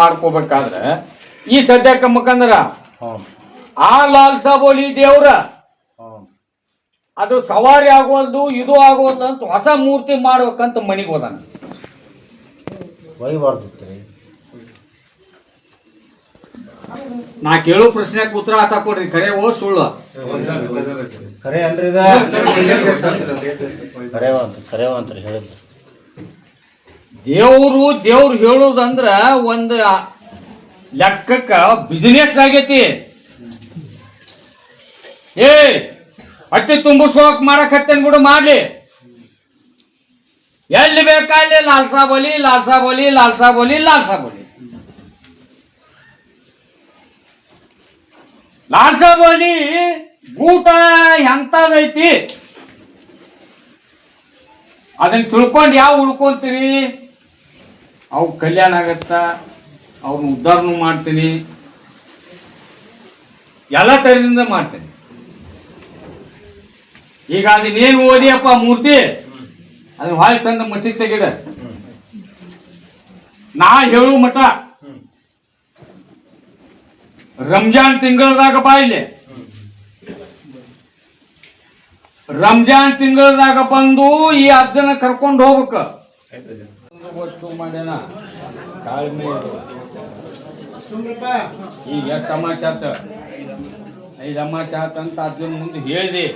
ಮಾಡ್ಕೋಬೇಕಾದ್ರೆ ಈ ಸದ್ಯಕ್ಕೆ ಮುಖಂದ್ರ ಆ ಲಾಲ್ ಸಾಬೋಲಿ ದೇವ್ರ ಅದು ಸವಾರಿ ಆಗೋಲ್ದು ಇದು ಆಗೋಲ್ದು ಅಂತ ಹೊಸ ಮೂರ್ತಿ ಮಾಡ್ಬೇಕಂತ ಮನಿಗೆ ಹೋದಾನ. ನಾ ಕೇಳೋ ಪ್ರಶ್ನೆಗೆ ಉತ್ತರ ಆತ ಕೊಡ್ರಿ, ಖರೆ ಓ ಸುಳ್ಳು? ಖರೆ ಅಲ್ರಿ, ಹೇಳಿದ್ರು ದೇವ್ರು ಹೇಳುದಂದ್ರ ಒಂದು ಲೆಕ್ಕಕ್ಕ ಬಿಸಿನೆಸ್ ಆಗೈತಿ. ಹೊಟ್ಟೆ ತುಂಬಿಸೋಕ್ ಮಾಡಕತ್ತೇನ್ ಬಿಡು, ಮಾಡ್ಲಿ. ಎಲ್ಲಿ ಬೇಕಾಗ್ಲಿ ಲಾಲ್ಸಾ ಬೋಲಿ ಲಾಲ್ಸಾ ಬೋಲಿ ಲಾಲ್ಸಾ ಬೋಲಿ ಲಾಲ್ಸಾ ಬೋಲಿ ಲಾಲ್ಸಾ ಬೋಲಿ ಊಟ ಎಂತದೈತಿ ಅದನ್ನ ತಿಳ್ಕೊಂಡು ಯಾವ ಉಳ್ಕೊಂತೀರಿ? ಅವು ಕಲ್ಯಾಣ ಆಗತ್ತ, ಅವ್ರನ್ನ ಉದ್ಧಾರನೂ ಮಾಡ್ತೀನಿ, ಎಲ್ಲ ತರದಿಂದ ಮಾಡ್ತೀನಿ. ಈಗ ಅದನ್ನೇನು ಓದಿಯಪ್ಪ ಮೂರ್ತಿ, ಅದನ್ನ ಹಾಳಿ ತಂದ ಮಸೀದ್ ತೆಗಿಡ. ನಾ ಹೇಳು ಮಠ ರಂಜಾನ್ ತಿಂಗಳದಾಗ ಬಾ ಇಲ್ಲಿ. ರಂಜಾನ್ ತಿಂಗಳದಾಗ ಬಂದು ಈ ಅಜ್ಜನ ಕರ್ಕೊಂಡು ಹೋಗ್ಬೇಕ. ಮಾಡ್ಯಾನ ತಾಳ್ಮೆ. ಈಗ ಎಷ್ಟು ಅಮಾಶೆ ಆತ, 5 ಅಮಾಶೆ ಆತಂತ ಅಜ್ಜನ ಮುಂದೆ ಹೇಳಿದೆ.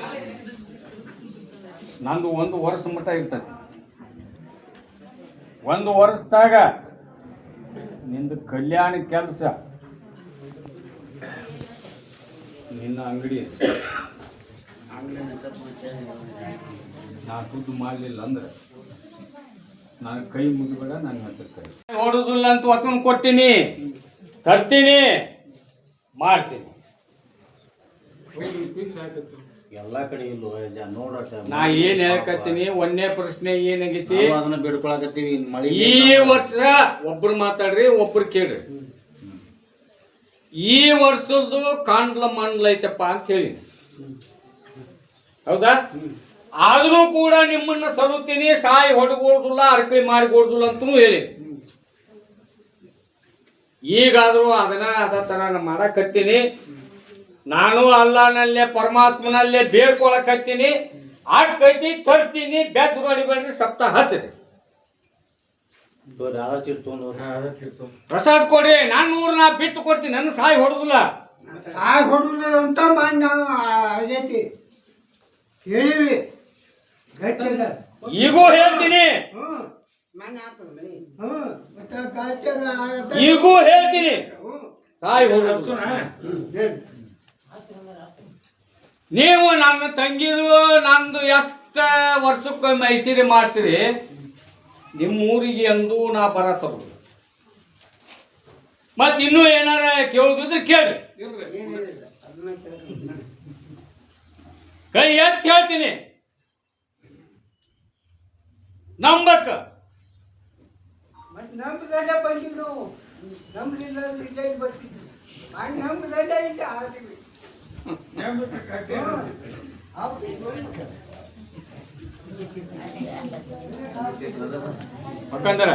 ನಂದು 1 ವರ್ಷ ಮಟ್ಟ ಇರ್ತದೆ. 1 ವರ್ಷದಾಗ ನಿಂದು ಕಲ್ಯಾಣ ಕೆಲಸ, ನಿನ್ನ ಅಂಗಡಿ ನಾ ದುಡ್ಡು ಮಾಡಲಿಲ್ಲ ಅಂದ್ರೆ ನಾನು ಕೈ ಮುಗಿಬೇಡ, ನನ್ನ ಹೆಸರು ಕೈ ಹೊಡುದಿಲ್ಲ ಅಂತ ವಚನ ಕೊಟ್ಟಿನಿ, ತರ್ತೀನಿ, ಮಾಡ್ತೀನಿ. ಎಲ್ಲಾ ಕಡೆ ಇಲ್ಲೋ ನೋಡಟ. ನಾ ಏನ್ ಹೇಳಕತ್ತೀನಿ, 1ನೇ ಪ್ರಶ್ನೆ ಏನಾಗೈತಿ, ಅದನ್ನ ಬೇಡ್ಕೊಳಕತ್ತೀವಿ. ಈ ವರ್ಷ ಒಬ್ರು ಮಾತಾಡ್ರಿ, ಒಬ್ರು ಕೇಳ್ರಿ. ಈ ವರ್ಷದ್ದು ಕಾಂಡ್ಲ ಮಂಡ್ಲ ಐತಪ್ಪ ಅಂತ ಹೇಳಿ, ಹೌದಾ? ಆದ್ರೂ ಕೂಡ ನಿಮ್ಮನ್ನ ಸರುತ್ತೀನಿ, ಸಾಯಿ ಹೊಡ್ಕೊಳ್ದಿಲ್ಲ, ಅರ್ಕಳಿ ಮಾಡಿಕೊಡ್ದಿಲ್ಲ ಅಂತನೂ ಹೇಳಿ. ಈಗಾದ್ರೂ ಅದ ತರ ಮಾಡಕತ್ತೀನಿ. ನಾನು ಅಲ್ಲನಲ್ಲೇ ಪರಮಾತ್ಮನಲ್ಲೇ ಬೇಡ್ಕೊಳಕತ್ತೀನಿ. ಆಡ್ಕೈತಿ, ತರ್ತೀನಿ, ಬೆದ್ದು ಹೊಡಿಬೇಡ್ರಿ, ಸಪ್ತಾಹ ಹಚ್ಚಿದೆ. ಪ್ರಸಾದ್ ಕೊಡ್ರಿ, ನಾನು 100 ನಾ ಬಿಟ್ಟು ಕೊಡ್ತೀನಿ, ನನ್ನ ಸಾಯಿ ಹೊಡುದಿಲ್ಲ. ಸಾಯಿ ಹೊಡುದಿಲ್ಲ ಅಂತ ಆಗೈತಿ, ಹೇಳಿವಿ. ಈಗೂ ಹೇಳ್ತೀನಿ, ಈಗೂ ಹೇಳ್ತೀನಿ, ಸಾಯಿ ಹೊಡುದಿಲ್ಲ. ನೀವು ನನ್ನ ತಂಗಿದು ನಂದು ಎಷ್ಟ ವರ್ಷಕ್ಕೊಮ್ಮೆ ಐಸಿರಿ ಮಾಡ್ತೀರಿ, ನಿಮ್ಮ ಊರಿಗೆ ಅಂದು ನಾ ಬರತ್ತರು. ಮತ್ ಇನ್ನೂ ಏನಾರ ಕೇಳುದಿದ್ರೆ ಕೇಳ್ರಿ, ಕೈ ಎತ್ತಿ ಹೇಳ್ತೀನಿ. ನಂಬಕ್ಕ ನಂಬದಲ್ಲ ಬಂದಿದ್ದು, ನಂಬಲಿಲ್ಲ ಬರ್ತಿದ್ವಿ. ನಂಬದಲ್ಲ ಇಲ್ಲ ಆಡ್ತೀವಿ. ಮಕ್ಕಂದರ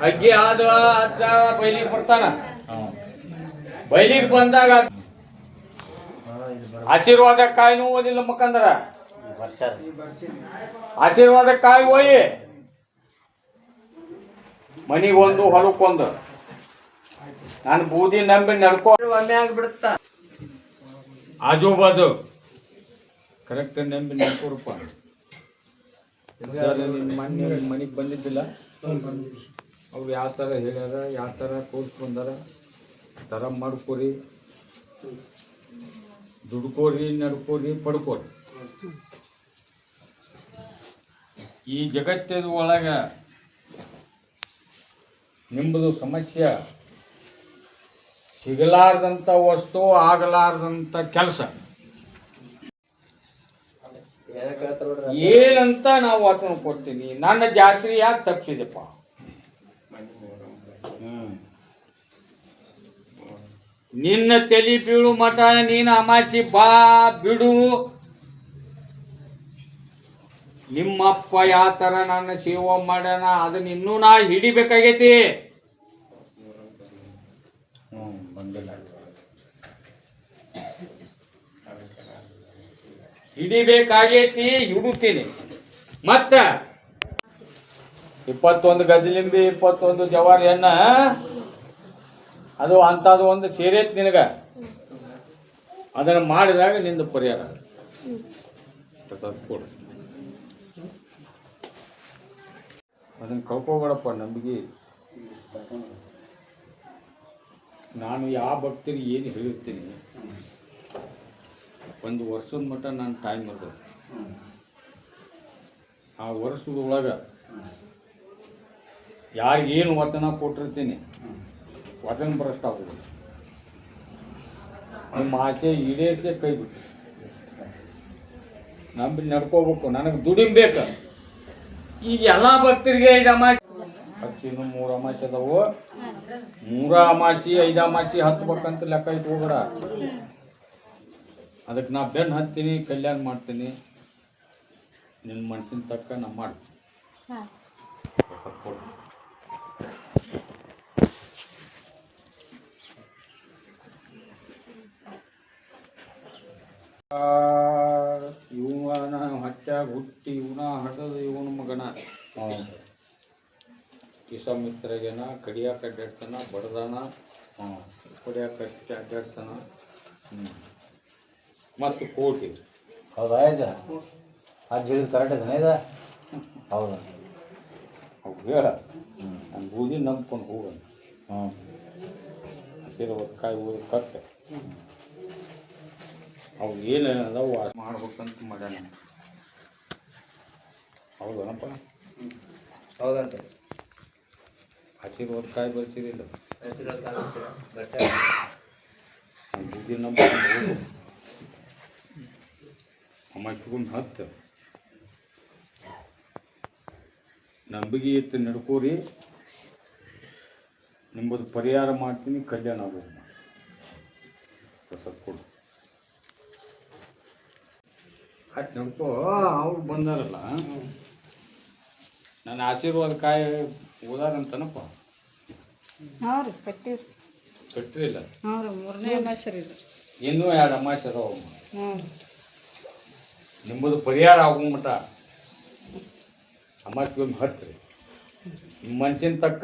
ಅಗ್ಗಿ ಆದ ಅಜ್ಜ ಬೈಲಿಗೆ ಬರ್ತಾನ. ಬೈಲಿಗೆ ಬಂದಾಗ ಆಶೀರ್ವಾದ ಕಾಯಿನೂ ಓದಿಲ್ಲ ಮಕ್ಕಂದ್ರ, ಆಶೀರ್ವಾದ ಕಾಯಿ ಹೋಯಿ ಮನಿಗೊಂದು ಹೊಲಕ್ಕೊಂದು. ನಾನು ಬೂದಿ ನಂಬಿ ನಡ್ಕೊ ಒಮ್ಮೆ ಆಗ್ಬಿಡುತ್ತ. ಆಜು ಬಾಜು ಕರೆಕ್ಟ್ ನಂಬಿ ನಡ್ಕೋರಪ್ಪ. ಮೊನ್ನೆ ಮನೆಗೆ ಬಂದಿದ್ದಿಲ್ಲ, ಅವ್ರು ಯಾವ ಥರ ಹೇಳ್ಯಾರ, ಯಾವ ಥರ ತೋರಿಸ್ಕೊಂಡಾರ, ಥರ ಮಾಡ್ಕೋರಿ, ದುಡ್ಕೋರಿ, ನಡ್ಕೋರಿ, ಪಡ್ಕೋರಿ. ಈ ಜಗತ್ತದ ಒಳಗ ನಿಮ್ಮದು ಸಮಸ್ಯೆ ಸಿಗಲಾರ್ದಂಥ ವಸ್ತು, ಆಗಲಾರ್ದಂಥ ಕೆಲಸ ಏನಂತ ನಾವು ವಚನ ಕೊಡ್ತೀನಿ. ನನ್ನ ಜಾತ್ರೆ ಯಾಕೆ ತಪ್ಪಿಸಿದೆಪ್ಪ? ನಿನ್ನ ತಲೆ ಬೀಳು ಮಠ ನೀನು ಅಮಾಸಿ ಬಾ ಬಿಡು. ನಿಮ್ಮಪ್ಪ ಯಾವ ಥರ ನನ್ನ ಸೇವೆ ಮಾಡ್ಯಾನ ಅದನ್ನ ಇನ್ನೂ ನಾ ಹಿಡಿಬೇಕಾಗೈತಿ. ಬಂದಿಲ್ಲ. ಹಿಡಿಬೇಕಾಗೈತಿ, ಹಿಡುತ್ತೀನಿ. ಮತ್ತ 21 ಗಜಲಿಂಬಿ 21 ಜವಾರಿ ಎಣ್ಣ ಅದು ಅಂಥದ್ದು ಒಂದು ಸೇರೈತಿ ನಿನಗ. ಅದನ್ನು ಮಾಡಿದಾಗ ನಿಂದು ಪರಿಹಾರ ಕೊಡು. ಅದನ್ನು ಕಳ್ಕೋಬೇಡಪ್ಪ ನಂಬಿಕೆ. ನಾನು ಯಾವ ಭಕ್ತರಿಗೆ ಏನು ಹೇಳುತ್ತೀನಿ, ಒಂದು ವರ್ಷದ ಮಟ್ಟ ನಾನು ಟೈಮ್ ಅದು. ಆ ವರ್ಷದೊಳಗೆ ಯಾರಿಗೇನು ವಚನ ಕೊಟ್ಟಿರ್ತೀನಿ ವಚನ ಭ್ರಷ್ಟ ಆಗೋದು. ನಿಮ್ಮ ಆಸೆ ಈಡೇರಿಸೇ ಕೈ ಬಿಟ್ಟು ನಂಬಿ ನಡ್ಕೋಬೇಕು. ನನಗೆ ದುಡಿಮೆ ಬೇಕು. ಈಗ ಎಲ್ಲ ಭಕ್ತರಿಗೆ 5 ಅಮಾಸೆ ಹತ್ತಿನ 3 ಅಮಾಸೆ ಅದಾವು. 3 ಅಮಾಸೆ 5 ಅಮಾಸೆ ಹತ್ಬೇಕಂತ ಲೆಕ್ಕ ಇಟ್ಕೋಬೇಡ. ಅದಕ್ಕೆ ನಾ ಬೆನ್ನು ಹತ್ತೀನಿ, ಕಲ್ಯಾಣ ಮಾಡ್ತೀನಿ. ನಿನ್ನ ಮನಸ್ಸಿನ ತಕ್ಕ ನಾ ಮಾಡ್ತೀನಿ. ಇವನ ಹೊಟ್ಯಾಗ ಹುಟ್ಟಿ ಇವನ ಹಡದ ಇವನ ಮಗನ ಕಿಸಮಿತ್ರಗೆನ ಕಡಿಯಾಕ ಅಡ್ಡಾಡ್ತಾನ, ಬಡದಾನ ಕಡಿಯಾಕ ಅಡ್ಡಾಡ್ತಾನ. ಮತ್ತು ಕೋಟಿ. ಹೌದಾ ಇದು ಅದು ಹೇಳಿದ ಕರೆಕ್ಟ್ ಇದನ್ನ ಇದು? ಹೌದಾ? ಅವ್ರು ಹೇಳ ನಾನು ಬೂದಿ ನಂಬ್ಕೊಂಡು ಹೋಗೋಣ. ಹಸಿರು ಕಾಯಿ ಊದು ಕಟ್ಟೆ ಅವು ಏನೇನದಾವು ಮಾಡ್ಬೇಕಂತ ಮಾಡ್ಯಾನ. ಹೌದನಪ್ಪ? ಹೌದಂತೆ. ಹಸಿರು ಕಾಯಿ ಬರ್ಸಿರಿಲ್ಲ, ಬೂದಿ ನಂಬ್ಕೊಂಡು ಹೋಗು. ಅಮಾಸ್ಯೆಗೊಂದು ಹತ್ತು ನಂಬಿಕೆ ಇತ್ತು ನಡ್ಕೋರಿ. ನಿಮ್ಮದು ಪರಿಹಾರ ಮಾಡ್ತೀನಿ, ಕಲ್ಯಾಣ ಆಗೋದು. ಪ್ರಸಾದ ಕೊಡು. ಆಯ್ತು ನಡ್ಕೋ. ಅವ್ರು ಬಂದಾರಲ್ಲ, ನನ್ನ ಆಶೀರ್ವಾದ ಕಾಯಿ ಓದಾರಂತನಪ್ಪ. ಕಟ್ಟಿರಿಲ್ಲ. ಇನ್ನೂ 2 ಅಮಾಸೆ ಅದಾವ. ನಿಮ್ಮದು ಪರಿಹಾರ ಆಗೋ ಮಟ್ಟ ಅಮಾಸ್ಯೆಗೊಂದು ಹತ್ತಿರಿ. ನಿಮ್ಮ ಮನ್ಸಿನ ತಕ್ಕ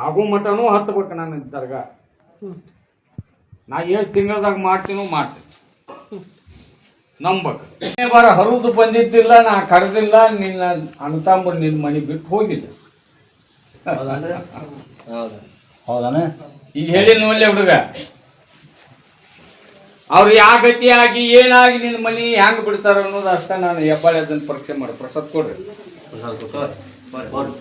ಆಗೋ ಮಟ್ಟನೂ ಹತ್ಬೇಕು. ನಾನು ದರ್ಗ ನಾ ಎಷ್ಟು ತಿಂಗಳದಾಗ ಮಾಡ್ತೀನೋ ಮಾಡ್ತೀನಿ. ನಂಬಕ್ ಬರ ಹರಿದು ಬಂದಿದ್ದಿಲ್ಲ, ನಾ ಕರೆದಿಲ್ಲ. ನಿನ್ನ ಅಣ್ಣತಮ್ಮ ನಿನ್ನ ಮನೆ ಬಿಟ್ಟು ಹೋಗಿಲ್ಲ. ಹೌದಾನ? ಈಗ ಹೇಳಿ ನೋಡ್ಲಿ ಹುಡುಗ, ಅವ್ರು ಯಾವ ಗತಿಯಾಗಿ ಏನಾಗಿ ನಿನ್ನ ಮನೆ ಹೆಂಗೆ ಬಿಡ್ತಾರ ಅನ್ನೋದು ಅಷ್ಟ ನಾನು ಹೆಬ್ಬಾಳೆ ಅದನ್ನು ಪರೀಕ್ಷೆ ಮಾಡಿ. ಪ್ರಸಾದ್ ಕೊಡ್ರಿ. ಪ್ರಸಾದ ಕೊಟ್ಟು